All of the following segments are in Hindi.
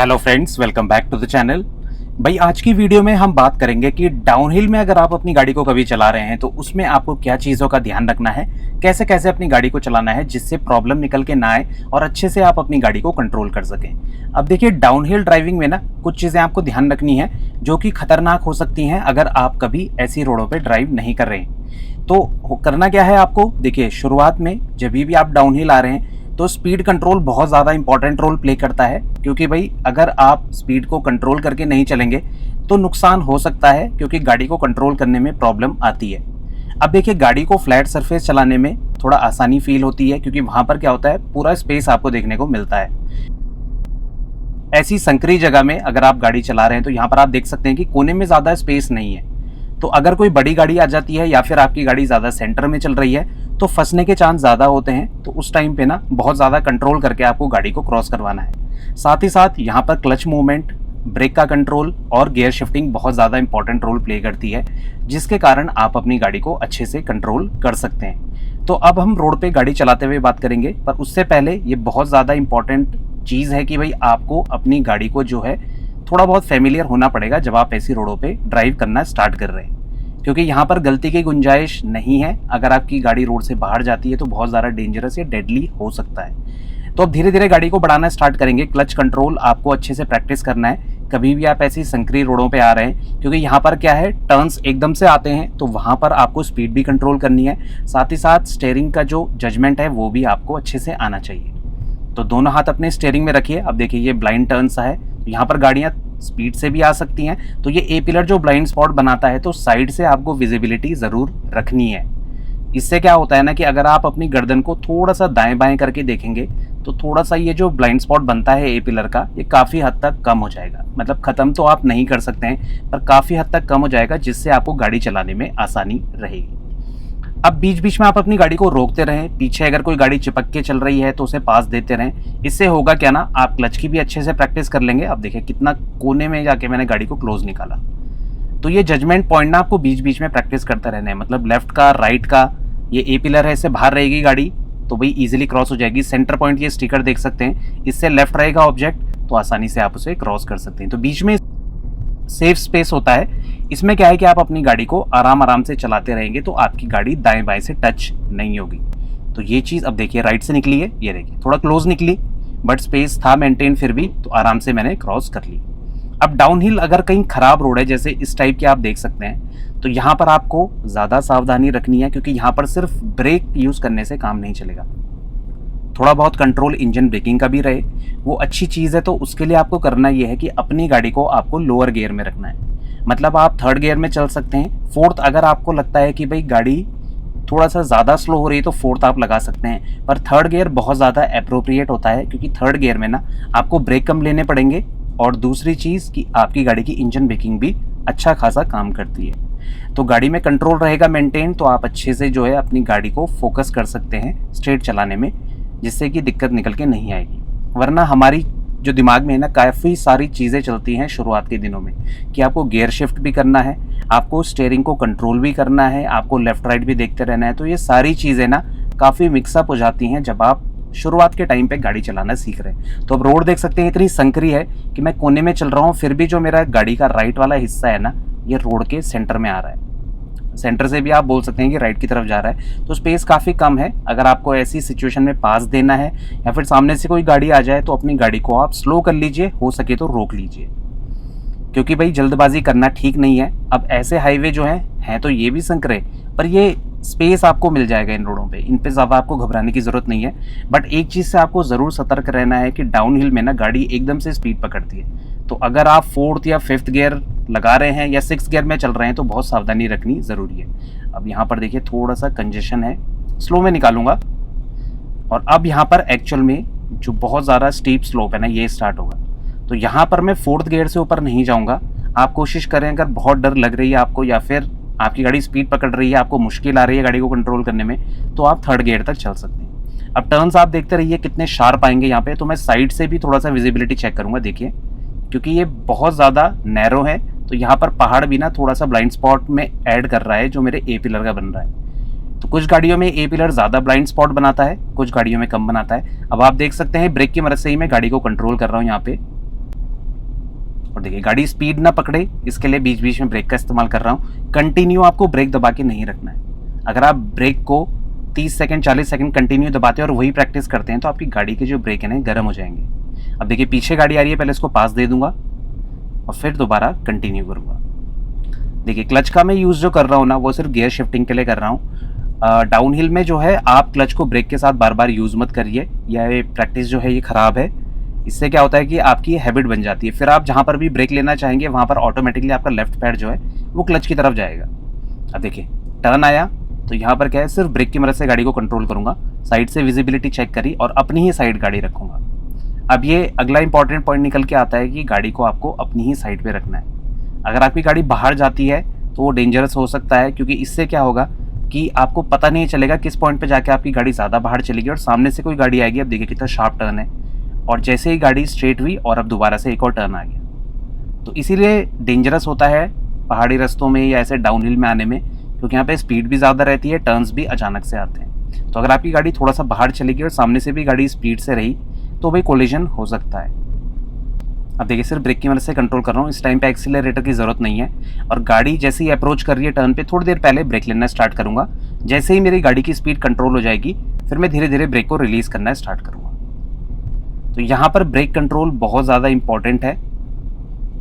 Hello friends, welcome back to the channel. भाई आज की वीडियो में हम बात करेंगे कि डाउनहिल में अगर आप अपनी गाड़ी को कभी चला रहे हैं तो उसमें आपको क्या चीज़ों का ध्यान रखना है, कैसे कैसे अपनी गाड़ी को चलाना है जिससे प्रॉब्लम निकल के ना आए और अच्छे से आप अपनी गाड़ी को कंट्रोल कर सकें। अब देखिए, डाउनहिल ड्राइविंग में ना कुछ चीज़ें आपको ध्यान रखनी है जो कि खतरनाक हो सकती हैं अगर आप कभी ऐसी रोडों पर ड्राइव नहीं कर रहे हैं। तो करना क्या है आपको, देखिए शुरुआत में जब भी आप डाउनहिल आ रहे हैं तो स्पीड कंट्रोल बहुत ज़्यादा इंपॉर्टेंट रोल प्ले करता है, क्योंकि भाई अगर आप स्पीड को कंट्रोल करके नहीं चलेंगे तो नुकसान हो सकता है, क्योंकि गाड़ी को कंट्रोल करने में प्रॉब्लम आती है। अब देखिए, गाड़ी को फ्लैट सरफेस चलाने में थोड़ा आसानी फील होती है, क्योंकि वहाँ पर क्या होता है, पूरा स्पेस आपको देखने को मिलता है। ऐसी संकरी जगह में अगर आप गाड़ी चला रहे हैं तो यहाँ पर आप देख सकते हैं कि कोने में ज़्यादा स्पेस नहीं है। तो अगर कोई बड़ी गाड़ी आ जाती है या फिर आपकी गाड़ी ज़्यादा सेंटर में चल रही है तो फंसने के चांस ज़्यादा होते हैं। तो उस टाइम पे ना बहुत ज़्यादा कंट्रोल करके आपको गाड़ी को क्रॉस करवाना है। साथ ही साथ यहाँ पर क्लच मूवमेंट, ब्रेक का कंट्रोल और गियर शिफ्टिंग बहुत ज़्यादा इंपॉर्टेंट रोल प्ले करती है, जिसके कारण आप अपनी गाड़ी को अच्छे से कंट्रोल कर सकते हैं। तो अब हम रोड पे गाड़ी चलाते हुए बात करेंगे, पर उससे पहले ये बहुत ज़्यादा इंपॉर्टेंट चीज़ है कि भाई आपको अपनी गाड़ी को जो है थोड़ा बहुत फेमिलियर होना पड़ेगा जब आप ऐसी रोडों पे ड्राइव करना स्टार्ट कर रहे हैं, क्योंकि यहाँ पर गलती की गुंजाइश नहीं है। अगर आपकी गाड़ी रोड से बाहर जाती है तो बहुत ज़्यादा डेंजरस या डेडली हो सकता है। तो अब धीरे धीरे गाड़ी को बढ़ाना स्टार्ट करेंगे। क्लच कंट्रोल आपको अच्छे से प्रैक्टिस करना है कभी भी आप ऐसी संकरी रोडों पे आ रहे हैं, क्योंकि यहाँ पर क्या है, टर्न्स एकदम से आते हैं, तो वहाँ पर आपको स्पीड भी कंट्रोल करनी है। साथ ही साथ स्टीयरिंग का जो जजमेंट है वो भी आपको अच्छे से आना चाहिए। तो दोनों हाथ अपने स्टीयरिंग में रखिए। अब देखिए, ये ब्लाइंड टर्न सा है, यहाँ पर गाड़ियाँ स्पीड से भी आ सकती हैं। तो ये ए पिलर जो ब्लाइंड स्पॉट बनाता है, तो साइड से आपको विजिबिलिटी ज़रूर रखनी है। इससे क्या होता है ना कि अगर आप अपनी गर्दन को थोड़ा सा दाएं बाएं करके देखेंगे तो थोड़ा सा ये जो ब्लाइंड स्पॉट बनता है ए पिलर का, ये काफ़ी हद तक कम हो जाएगा। मतलब ख़त्म तो आप नहीं कर सकते हैं, पर काफ़ी हद तक कम हो जाएगा, जिससे आपको गाड़ी चलाने में आसानी रहेगी। अब बीच बीच में आप अपनी गाड़ी को रोकते रहें। पीछे अगर कोई गाड़ी चिपक के चल रही है तो उसे पास देते रहें। इससे होगा क्या ना, आप क्लच की भी अच्छे से प्रैक्टिस कर लेंगे। अब देखिए कितना कोने में जाके मैंने गाड़ी को क्लोज निकाला। तो ये जजमेंट पॉइंट ना आपको बीच बीच में प्रैक्टिस करते रहना है। मतलब लेफ्ट का, राइट का, ये ए पिलर है, इससे बाहर रहेगी गाड़ी तो भाई इजीली क्रॉस हो जाएगी। सेंटर पॉइंट ये स्टिकर देख सकते हैं, इससे लेफ्ट रहेगा ऑब्जेक्ट तो आसानी से आप उसे क्रॉस कर सकते हैं। तो बीच में सेफ स्पेस होता है। इसमें क्या है कि आप अपनी गाड़ी को आराम आराम से चलाते रहेंगे तो आपकी गाड़ी दाएं बाएं से टच नहीं होगी। तो ये चीज़ अब देखिए, राइट से निकली है, ये देखिए थोड़ा क्लोज निकली, बट स्पेस था मेंटेन फिर भी, तो आराम से मैंने क्रॉस कर ली। अब डाउनहिल अगर कहीं खराब रोड है, जैसे इस टाइप के आप देख सकते हैं, तो यहाँ पर आपको ज़्यादा सावधानी रखनी है, क्योंकि यहाँ पर सिर्फ ब्रेक यूज़ करने से काम नहीं चलेगा। थोड़ा बहुत कंट्रोल इंजन ब्रेकिंग का भी रहे, वो अच्छी चीज़ है। तो उसके लिए आपको करना ये है कि अपनी गाड़ी को आपको लोअर गियर में रखना है। मतलब आप थर्ड गियर में चल सकते हैं। फोर्थ अगर आपको लगता है कि भाई गाड़ी थोड़ा सा ज़्यादा स्लो हो रही है तो फोर्थ आप लगा सकते हैं, पर थर्ड गियर बहुत ज़्यादा अप्रोप्रिएट होता है, क्योंकि थर्ड गियर में ना आपको ब्रेक कम लेने पड़ेंगे। और दूसरी चीज़ कि आपकी गाड़ी की इंजन ब्रेकिंग भी अच्छा खासा काम करती है। तो गाड़ी में कंट्रोल रहेगा मेंटेन, तो आप अच्छे से जो है अपनी गाड़ी को फोकस कर सकते हैं स्ट्रेट चलाने में, जिससे कि दिक्कत निकल के नहीं आएगी। वरना हमारी जो दिमाग में है ना, काफ़ी सारी चीज़ें चलती हैं शुरुआत के दिनों में कि आपको गियर शिफ्ट भी करना है, आपको स्टीयरिंग को कंट्रोल भी करना है, आपको लेफ्ट राइट भी देखते रहना है। तो ये सारी चीज़ें ना काफ़ी मिक्सअप हो जाती हैं जब आप शुरुआत के टाइम पे गाड़ी चलाना सीख रहे हैं। तो अब रोड देख सकते हैं, इतनी संकरी है कि मैं कोने में चल रहा हूँ, फिर भी जो मेरा गाड़ी का राइट वाला हिस्सा है ना, ये रोड के सेंटर में आ रहा है। सेंटर से भी आप बोल सकते हैं कि राइट की तरफ जा रहा है, तो स्पेस काफ़ी कम है। अगर आपको ऐसी सिचुएशन में पास देना है या फिर सामने से कोई गाड़ी आ जाए तो अपनी गाड़ी को आप स्लो कर लीजिए, हो सके तो रोक लीजिए, क्योंकि भाई जल्दबाजी करना ठीक नहीं है। अब ऐसे हाईवे जो हैं तो ये भी संकरे, पर ये स्पेस आपको मिल जाएगा इन रोडों पे, इन पे ज़्यादा आपको घबराने की ज़रूरत नहीं है। बट एक चीज़ से आपको ज़रूर सतर्क रहना है कि डाउनहिल में ना गाड़ी एकदम से स्पीड पकड़ती है। तो अगर आप फोर्थ या फिफ्थ गियर लगा रहे हैं या सिक्स गियर में चल रहे हैं तो बहुत सावधानी रखनी ज़रूरी है। अब यहाँ पर देखिए थोड़ा सा कंजेशन है, स्लो में निकालूंगा। और अब यहाँ पर एक्चुअल में जो बहुत ज़्यादा स्टीप स्लोप है ना, ये स्टार्ट होगा। तो यहाँ पर मैं फोर्थ गियर से ऊपर नहीं जाऊँगा। आप कोशिश करें, अगर बहुत डर लग रही है आपको या फिर आपकी गाड़ी स्पीड पकड़ रही है, आपको मुश्किल आ रही है गाड़ी को कंट्रोल करने में, तो आप थर्ड गियर तक चल सकते हैं। अब टर्न्स आप देखते रहिए कितने शार्प आएंगे यहाँ पे। तो मैं साइड से भी थोड़ा सा विजिबिलिटी चेक करूँगा, देखिए, क्योंकि ये बहुत ज़्यादा नैरो है। तो यहाँ पर पहाड़ भी ना थोड़ा सा ब्लाइंड स्पॉट में ऐड कर रहा है जो मेरे ए पिलर का बन रहा है। तो कुछ गाड़ियों में ए पिलर ज़्यादा ब्लाइंड स्पॉट बनाता है, कुछ गाड़ियों में कम बनाता है। अब आप देख सकते हैं ब्रेक की मदद से ही मैं गाड़ी को कंट्रोल कर रहा हूँ यहाँ पे। और देखिए गाड़ी स्पीड ना पकड़े, इसके लिए बीच बीच में ब्रेक का इस्तेमाल कर रहा हूँ। कंटिन्यू आपको ब्रेक दबा के नहीं रखना है। अगर आप ब्रेक को 30 सेकंड 40 सेकंड कंटिन्यू दबाते हैं और वही प्रैक्टिस करते हैं तो आपकी गाड़ी के जो ब्रेक है ना गर्म हो जाएंगे। अब देखिए पीछे गाड़ी आ रही है, पहले इसको पास दे दूंगा और फिर दोबारा कंटिन्यू करूँगा। देखिए क्लच का मैं यूज़ जो कर रहा हूँ ना वो सिर्फ गियर शिफ्टिंग के लिए कर रहा हूँ। डाउन हिल में जो है आप क्लच को ब्रेक के साथ बार बार यूज़ मत करिए, यह प्रैक्टिस जो है ये ख़राब है। इससे क्या होता है कि आपकी हैबिट बन जाती है, फिर आप जहाँ पर भी ब्रेक लेना चाहेंगे वहाँ पर ऑटोमेटिकली आपका लेफ्ट पैर जो है वो क्लच की तरफ जाएगा। अब देखिए टर्न आया तो यहाँ पर क्या है, सिर्फ ब्रेक की मदद से गाड़ी को कंट्रोल करूँगा, साइड से विजिबिलिटी चेक करी और अपनी ही साइड गाड़ी रखूँगा। अब ये अगला इंपॉर्टेंट पॉइंट निकल के आता है कि गाड़ी को आपको अपनी ही साइड पे रखना है। अगर आपकी गाड़ी बाहर जाती है तो वो डेंजरस हो सकता है, क्योंकि इससे क्या होगा कि आपको पता नहीं चलेगा किस पॉइंट पे जाके आपकी गाड़ी ज़्यादा बाहर चलेगी और सामने से कोई गाड़ी आएगी। अब देखिए कितना शार्प टर्न है और जैसे ही गाड़ी स्ट्रेट हुई और अब दोबारा से एक और टर्न आ गया। तो इसीलिए डेंजरस होता है पहाड़ी रास्तों में या ऐसे डाउनहिल में आने में, क्योंकि यहाँ पे स्पीड भी ज़्यादा रहती है, टर्न्स भी अचानक से आते हैं। तो अगर आपकी गाड़ी थोड़ा सा बाहर चलेगी और सामने से भी गाड़ी स्पीड से रही तो भाई कोलिजन हो सकता है। अब देखिए सिर्फ ब्रेक की मदद से कंट्रोल कर रहा हूँ, इस टाइम पे एक्सीलरेटर की ज़रूरत नहीं है और गाड़ी जैसे ही अप्रोच कर रही है टर्न पे थोड़ी देर पहले ब्रेक लेना स्टार्ट करूँगा। जैसे ही मेरी गाड़ी की स्पीड कंट्रोल हो जाएगी फिर मैं धीरे धीरे ब्रेक को रिलीज़ करना स्टार्ट करूँगा। तो यहाँ पर ब्रेक कंट्रोल बहुत ज़्यादा इंपॉर्टेंट है।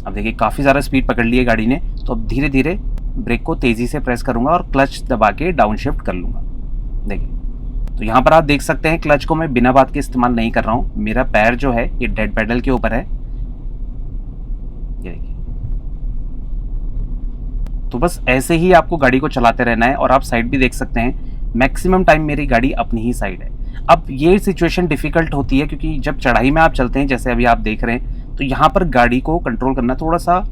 अब देखिए काफ़ी ज़्यादा स्पीड पकड़ ली है गाड़ी ने, तो अब धीरे धीरे ब्रेक को तेज़ी से प्रेस करूँगा और क्लच दबा के डाउन शिफ्ट कर लूँगा। देखिए तो यहाँ पर आप देख सकते हैं क्लच को मैं बिना बात के इस्तेमाल नहीं कर रहा हूँ, मेरा पैर जो है ये डेड पेडल के ऊपर है। ये देखिए, तो बस ऐसे ही आपको गाड़ी को चलाते रहना है और आप साइड भी देख सकते हैं मैक्सिमम टाइम मेरी गाड़ी अपनी ही साइड है। अब ये सिचुएशन डिफिकल्ट होती है क्योंकि जब चढ़ाई में आप चलते हैं जैसे अभी आप देख रहे हैं तो यहाँ पर गाड़ी को कंट्रोल करना थोड़ा सा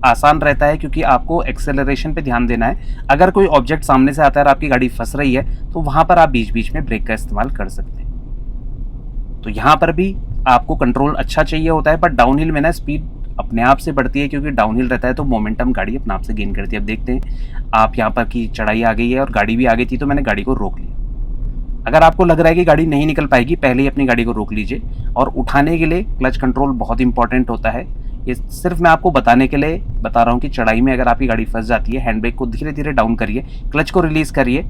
आसान रहता है, क्योंकि आपको एक्सेलरेशन पे ध्यान देना है। अगर कोई ऑब्जेक्ट सामने से आता है और आपकी गाड़ी फंस रही है तो वहाँ पर आप बीच बीच में ब्रेक का इस्तेमाल कर सकते हैं। तो यहाँ पर भी आपको कंट्रोल अच्छा चाहिए होता है, पर डाउनहिल में ना स्पीड अपने आप से बढ़ती है, क्योंकि डाउनहिल रहता है तो मोमेंटम गाड़ी अपने आप से गेन करती है। अब देखते हैं आप यहाँ पर की चढ़ाई आ गई है और गाड़ी भी आ गई थी तो मैंने गाड़ी को रोक लिया। अगर आपको लग रहा है कि गाड़ी नहीं निकल पाएगी पहले ही अपनी गाड़ी को रोक लीजिए। और उठाने के लिए क्लच कंट्रोल बहुत इंपॉर्टेंट होता है। ये सिर्फ मैं आपको बताने के लिए बता रहा हूँ कि चढ़ाई में अगर आपकी गाड़ी फंस जाती है हैंड ब्रेक को धीरे धीरे डाउन करिए, क्लच को रिलीज करिए,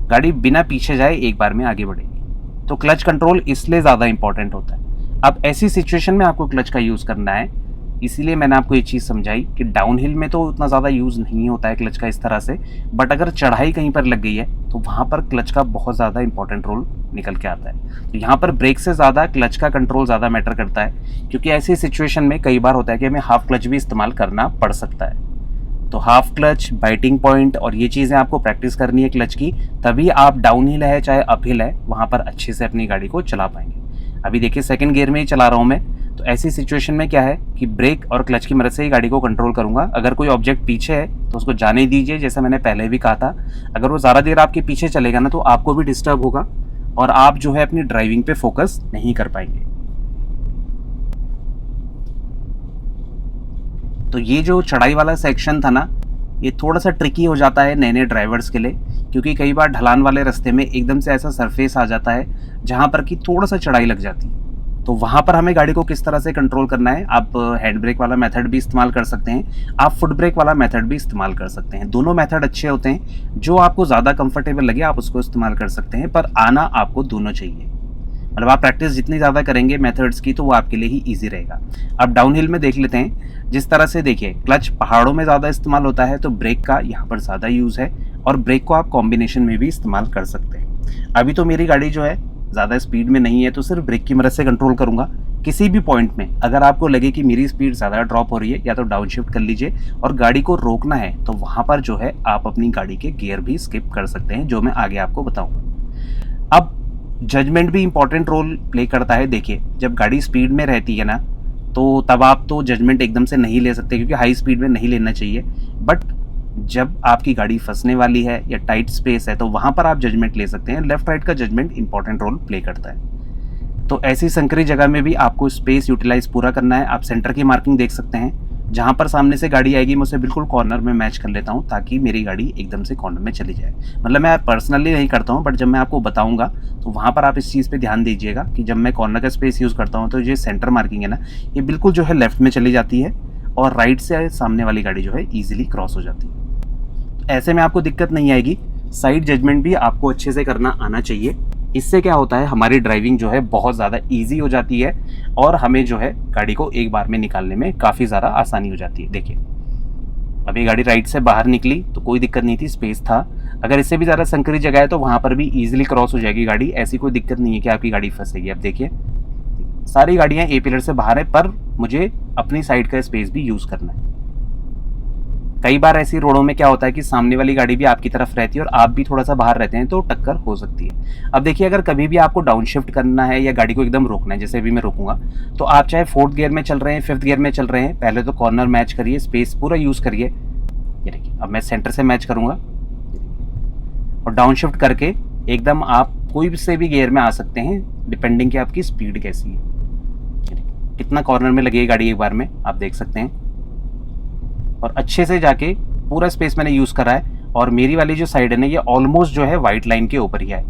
गाड़ी बिना पीछे जाए एक बार में आगे बढ़ेगी। तो क्लच कंट्रोल इसलिए ज़्यादा इंपॉर्टेंट होता है। अब ऐसी सिचुएशन में आपको क्लच का यूज़ करना है, इसीलिए मैंने आपको ये चीज़ समझाई कि डाउनहिल में तो उतना ज़्यादा यूज़ नहीं होता है क्लच का इस तरह से, बट अगर चढ़ाई कहीं पर लग गई है तो वहाँ पर क्लच का बहुत ज़्यादा इंपॉर्टेंट रोल निकल के आता है। तो यहाँ पर ब्रेक से ज़्यादा क्लच का कंट्रोल ज़्यादा मैटर करता है, क्योंकि ऐसी सिचुएशन में कई बार होता है कि हमें हाफ क्लच भी इस्तेमाल करना पड़ सकता है। तो हाफ क्लच, बाइटिंग पॉइंट और ये चीज़ें आपको प्रैक्टिस करनी है क्लच की, तभी आप डाउनहिल है चाहे अपहिल है वहाँ पर अच्छे से अपनी गाड़ी को चला पाएंगे। अभी देखिए सेकंड गियर में ही चला रहा हूँ मैं, तो ऐसी सिचुएशन में क्या है कि ब्रेक और क्लच की मदद से ही गाड़ी को कंट्रोल करूंगा। अगर कोई ऑब्जेक्ट पीछे है तो उसको जाने दीजिए, जैसे मैंने पहले भी कहा था। अगर वो ज़्यादा देर आपके पीछे चलेगा ना तो आपको भी डिस्टर्ब होगा और आप जो है अपनी ड्राइविंग पे फोकस नहीं कर पाएंगे। तो ये जो चढ़ाई वाला सेक्शन था ना, ये थोड़ा सा ट्रिकी हो जाता है नए नए ड्राइवर्स के लिए, क्योंकि कई बार ढलान वाले रास्ते में एकदम से ऐसा सरफेस आ जाता है जहाँ पर कि थोड़ा सा चढ़ाई लग जाती है। तो वहाँ पर हमें गाड़ी को किस तरह से कंट्रोल करना है, आप हैंड ब्रेक वाला मेथड भी इस्तेमाल कर सकते हैं, आप फुट ब्रेक वाला मेथड भी इस्तेमाल कर सकते हैं। दोनों मेथड अच्छे होते हैं, जो आपको ज़्यादा कंफर्टेबल लगे आप उसको इस्तेमाल कर सकते हैं, पर आना आपको दोनों चाहिए। मतलब आप प्रैक्टिस जितनी ज़्यादा करेंगे मेथड्स की तो वो आपके लिए ही ईजी रहेगा। अब डाउनहिल में देख लेते हैं, जिस तरह से देखिए क्लच पहाड़ों में ज़्यादा इस्तेमाल होता है तो ब्रेक का यहाँ पर ज़्यादा यूज़ है, और ब्रेक को आप कॉम्बिनेशन में भी इस्तेमाल कर सकते हैं। अभी तो मेरी गाड़ी जो है ज़्यादा स्पीड में नहीं है तो सिर्फ ब्रेक की मदद से कंट्रोल करूँगा। किसी भी पॉइंट में अगर आपको लगे कि मेरी स्पीड ज़्यादा ड्रॉप हो रही है, या तो डाउन शिफ्ट कर लीजिए, और गाड़ी को रोकना है तो वहाँ पर जो है आप अपनी गाड़ी के गियर भी स्किप कर सकते हैं, जो मैं आगे आपको बताऊँगा। अब जजमेंट भी इंपॉर्टेंट रोल प्ले करता है। देखिए जब गाड़ी स्पीड में रहती है ना तो तब आप तो जजमेंट एकदम से नहीं ले सकते, क्योंकि हाई स्पीड में नहीं लेना चाहिए। बट जब आपकी गाड़ी फंसने वाली है या टाइट स्पेस है तो वहाँ पर आप जजमेंट ले सकते हैं। लेफ्ट राइट का जजमेंट इंपॉर्टेंट रोल प्ले करता है। तो ऐसी संकरी जगह में भी आपको स्पेस यूटिलाइज पूरा करना है। आप सेंटर की मार्किंग देख सकते हैं, जहाँ पर सामने से गाड़ी आएगी मैं उसे बिल्कुल कॉर्नर में मैच कर लेता हूँ ताकि मेरी गाड़ी एकदम से कॉर्नर में चली जाए। मतलब मैं पर्सनली नहीं करता हूँ, बट जब मैं आपको बताऊँगा तो वहाँ पर आप इस चीज़ पे ध्यान दीजिएगा कि जब मैं कॉर्नर का स्पेस यूज़ करता हूँ तो ये सेंटर मार्किंग है ना, ये बिल्कुल जो है लेफ्ट में चली जाती है और राइट से सामने वाली गाड़ी जो है ईजिली क्रॉस हो जाती है। ऐसे में आपको दिक्कत नहीं आएगी। साइड जजमेंट भी आपको अच्छे से करना आना चाहिए। इससे क्या होता है, हमारी ड्राइविंग जो है बहुत ज़्यादा इजी हो जाती है और हमें जो है गाड़ी को एक बार में निकालने में काफ़ी ज़्यादा आसानी हो जाती है। देखिए अभी गाड़ी राइट से बाहर निकली तो कोई दिक्कत नहीं थी, स्पेस था। अगर इससे भी ज़्यादा संकरी जगह है तो वहाँ पर भी ईजिली क्रॉस हो जाएगी गाड़ी, ऐसी कोई दिक्कत नहीं है कि आपकी गाड़ी फंसेगी। अब देखिए सारी गाड़ियाँ ए पिलर से बाहर है, पर मुझे अपनी साइड का स्पेस भी यूज़ करना है। कई बार ऐसी रोडों में क्या होता है कि सामने वाली गाड़ी भी आपकी तरफ रहती है और आप भी थोड़ा सा बाहर रहते हैं तो टक्कर हो सकती है। अब देखिए अगर कभी भी आपको डाउन शिफ्ट करना है या गाड़ी को एकदम रोकना है, जैसे अभी मैं रोकूंगा, तो आप चाहे 4th गियर में चल रहे हैं, 5th गियर में चल रहे हैं, पहले तो कॉर्नर मैच करिए, स्पेस पूरा यूज़ करिए। ये देखिए अब मैं सेंटर से मैच करूँगा और डाउन शिफ्ट करके एकदम आप कोई से भी गियर में आ सकते हैं, डिपेंडिंग कि आपकी स्पीड कैसी है। कितना कॉर्नर में लगी है गाड़ी एक बार में आप देख सकते हैं, और अच्छे से जाके पूरा स्पेस मैंने यूज़ करा है। और मेरी वाली जो साइड है ना, ये ऑलमोस्ट जो है वाइट लाइन के ऊपर ही है,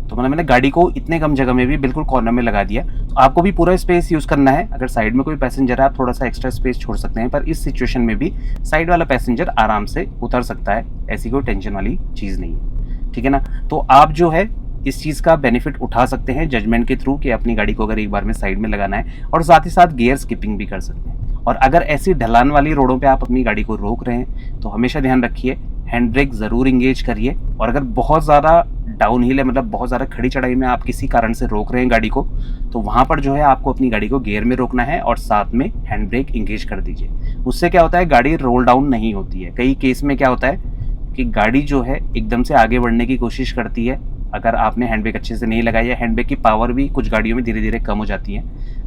तो मतलब मैंने गाड़ी को इतने कम जगह में भी बिल्कुल कॉर्नर में लगा दिया। तो आपको भी पूरा स्पेस यूज़ करना है। अगर साइड में कोई पैसेंजर है आप थोड़ा सा एक्स्ट्रा स्पेस छोड़ सकते हैं, पर इस सिचुएशन में भी साइड वाला पैसेंजर आराम से उतर सकता है, ऐसी कोई टेंशन वाली चीज़ नहीं है, ठीक है ना। तो आप जो है इस चीज़ का बेनिफिट उठा सकते हैं जजमेंट के थ्रू कि अपनी गाड़ी को अगर एक बार में साइड में लगाना है, और साथ ही साथ गियर स्किपिंग भी कर सकते हैं। और अगर ऐसी ढलान वाली रोडों पे आप अपनी गाड़ी को रोक रहे हैं तो हमेशा ध्यान रखिए हैंड ब्रेक ज़रूर इंगेज करिए। और अगर बहुत ज़्यादा डाउन हिल है, मतलब बहुत ज़्यादा खड़ी चढ़ाई में आप किसी कारण से रोक रहे हैं गाड़ी को, तो वहाँ पर जो है आपको अपनी गाड़ी को गियर में रोकना है और साथ में हैंड ब्रेक इंगेज कर दीजिए। उससे क्या होता है, गाड़ी रोल डाउन नहीं होती है। कई केस में क्या होता है कि गाड़ी जो है एकदम से आगे बढ़ने की कोशिश करती है, अगर आपने हैंड ब्रेक अच्छे से नहीं लगाई है, हैंड ब्रेक की पावर भी कुछ गाड़ियों में धीरे धीरे कम हो जाती है,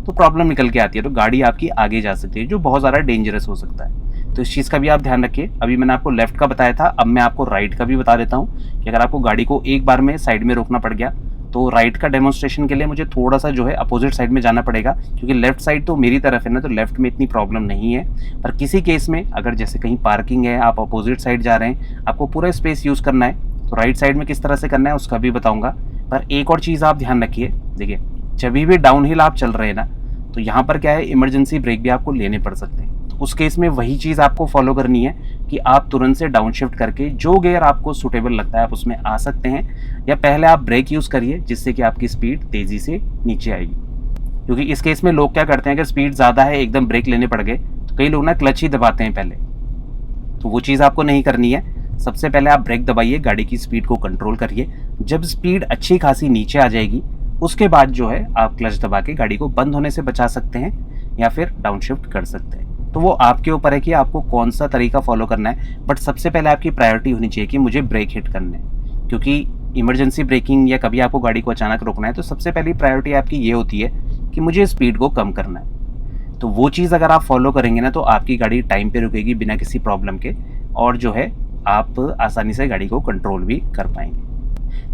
तो प्रॉब्लम निकल के आती है, तो गाड़ी आपकी आगे जा सकती है, जो बहुत ज़्यादा डेंजरस हो सकता है। तो इस चीज़ का भी आप ध्यान रखिए। अभी मैंने आपको लेफ्ट का बताया था, अब मैं आपको राइट का भी बता देता हूँ कि अगर आपको गाड़ी को एक बार में साइड में रोकना पड़ गया तो राइट का डेमोन्स्ट्रेशन के लिए मुझे थोड़ा सा जो है अपोजिट साइड में जाना पड़ेगा, क्योंकि लेफ्ट साइड तो मेरी तरफ है ना, तो लेफ्ट में इतनी प्रॉब्लम नहीं है। पर किसी केस में अगर जैसे कहीं पार्किंग है, आप अपोजिट साइड जा रहे हैं, आपको पूरा स्पेस यूज़ करना है, तो राइट साइड में किस तरह से करना है उसका भी बताऊँगा। पर एक और चीज़ आप ध्यान रखिए, देखिए जब भी डाउन हिल आप चल रहे हैं ना, तो यहाँ पर क्या है, इमरजेंसी ब्रेक भी आपको लेने पड़ सकते हैं। तो उस केस में वही चीज़ आपको फॉलो करनी है कि आप तुरंत से डाउन शिफ्ट करके जो गियर आपको सूटेबल लगता है आप उसमें आ सकते हैं, या पहले आप ब्रेक यूज़ करिए जिससे कि आपकी स्पीड तेज़ी से नीचे आएगी। क्योंकि इस केस में लोग क्या करते हैं, अगर स्पीड ज़्यादा है एकदम ब्रेक लेने पड़ गए, तो कई लोग ना क्लच ही दबाते हैं पहले, तो वो चीज़ आपको नहीं करनी है। सबसे पहले आप ब्रेक दबाइए, गाड़ी की स्पीड को कंट्रोल करिए। जब स्पीड अच्छी खासी नीचे आ जाएगी उसके बाद जो है आप क्लच दबा के गाड़ी को बंद होने से बचा सकते हैं या फिर डाउन शिफ्ट कर सकते हैं। तो वो आपके ऊपर है कि आपको कौन सा तरीका फॉलो करना है, बट सबसे पहले आपकी प्रायोरिटी होनी चाहिए कि मुझे ब्रेक हिट करना है। क्योंकि इमरजेंसी ब्रेकिंग या कभी आपको गाड़ी को अचानक रोकना है तो सबसे पहली प्रायोरिटी आपकी ये होती है कि मुझे स्पीड को कम करना है। तो वो चीज़ अगर आप फॉलो करेंगे ना, तो आपकी गाड़ी टाइम पे रुकेगी बिना किसी प्रॉब्लम के, और जो है आप आसानी से गाड़ी को कंट्रोल भी कर पाएंगे।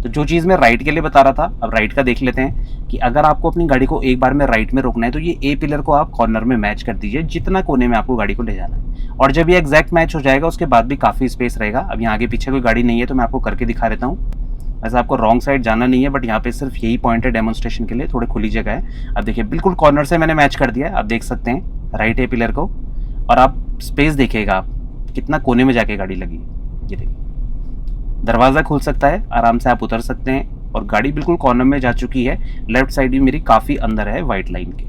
तो जो चीज़ मैं राइट के लिए बता रहा था, अब राइट का देख लेते हैं कि अगर आपको अपनी गाड़ी को एक बार में राइट में रोकना है तो ये ए पिलर को आप कॉर्नर में मैच कर दीजिए, जितना कोने में आपको गाड़ी को ले जाना है। और जब ये एग्जैक्ट मैच हो जाएगा उसके बाद भी काफ़ी स्पेस रहेगा। अब यहाँ आगे पीछे कोई गाड़ी नहीं है तो मैं आपको करके दिखा देता हूँ। वैसे आपको रॉन्ग साइड जाना नहीं है, बट यहाँ पे सिर्फ यही पॉइंट है डेमोन्स्ट्रेशन के लिए, थोड़ी खुली जगह है। अब देखिए बिल्कुल कॉर्नर से मैंने मैच कर दिया है, आप देख सकते हैं राइट ए पिलर को, और आप स्पेस देखिएगा आप कितना कोने में जाके गाड़ी लगी है। ये देखिए दरवाज़ा खुल सकता है, आराम से आप उतर सकते हैं, और गाड़ी बिल्कुल कॉर्नर में जा चुकी है। लेफ्ट साइड भी मेरी काफ़ी अंदर है वाइट लाइन के,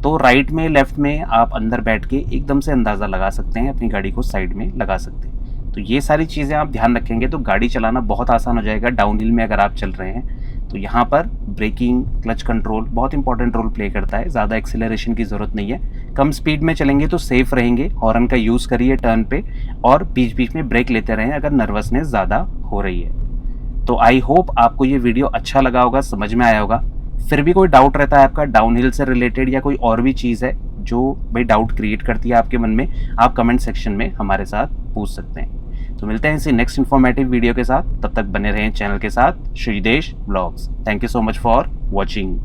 तो राइट में लेफ्ट में आप अंदर बैठ के एकदम से अंदाज़ा लगा सकते हैं, अपनी गाड़ी को साइड में लगा सकते हैं। तो ये सारी चीज़ें आप ध्यान रखेंगे तो गाड़ी चलाना बहुत आसान हो जाएगा। डाउन हिल में अगर आप चल रहे हैं तो यहाँ पर ब्रेकिंग, क्लच कंट्रोल बहुत इंपॉर्टेंट रोल प्ले करता है। ज़्यादा एक्सेलरेशन की ज़रूरत नहीं है, कम स्पीड में चलेंगे तो सेफ रहेंगे। हॉर्न का यूज़ करिए टर्न पे, और बीच बीच में ब्रेक लेते रहें अगर नर्वसनेस ज़्यादा हो रही है। तो आई होप आपको ये वीडियो अच्छा लगा होगा, समझ में आया होगा। फिर भी कोई डाउट रहता है आपका डाउन हिल से रिलेटेड, या कोई और भी चीज़ है जो भाई डाउट क्रिएट करती है आपके मन में, आप कमेंट सेक्शन में हमारे साथ पूछ सकते हैं। तो मिलते हैं इसी नेक्स्ट इन्फॉर्मेटिव वीडियो के साथ, तब तक बने रहें चैनल के साथ, Shridesh blogs. Thank you so much for watching.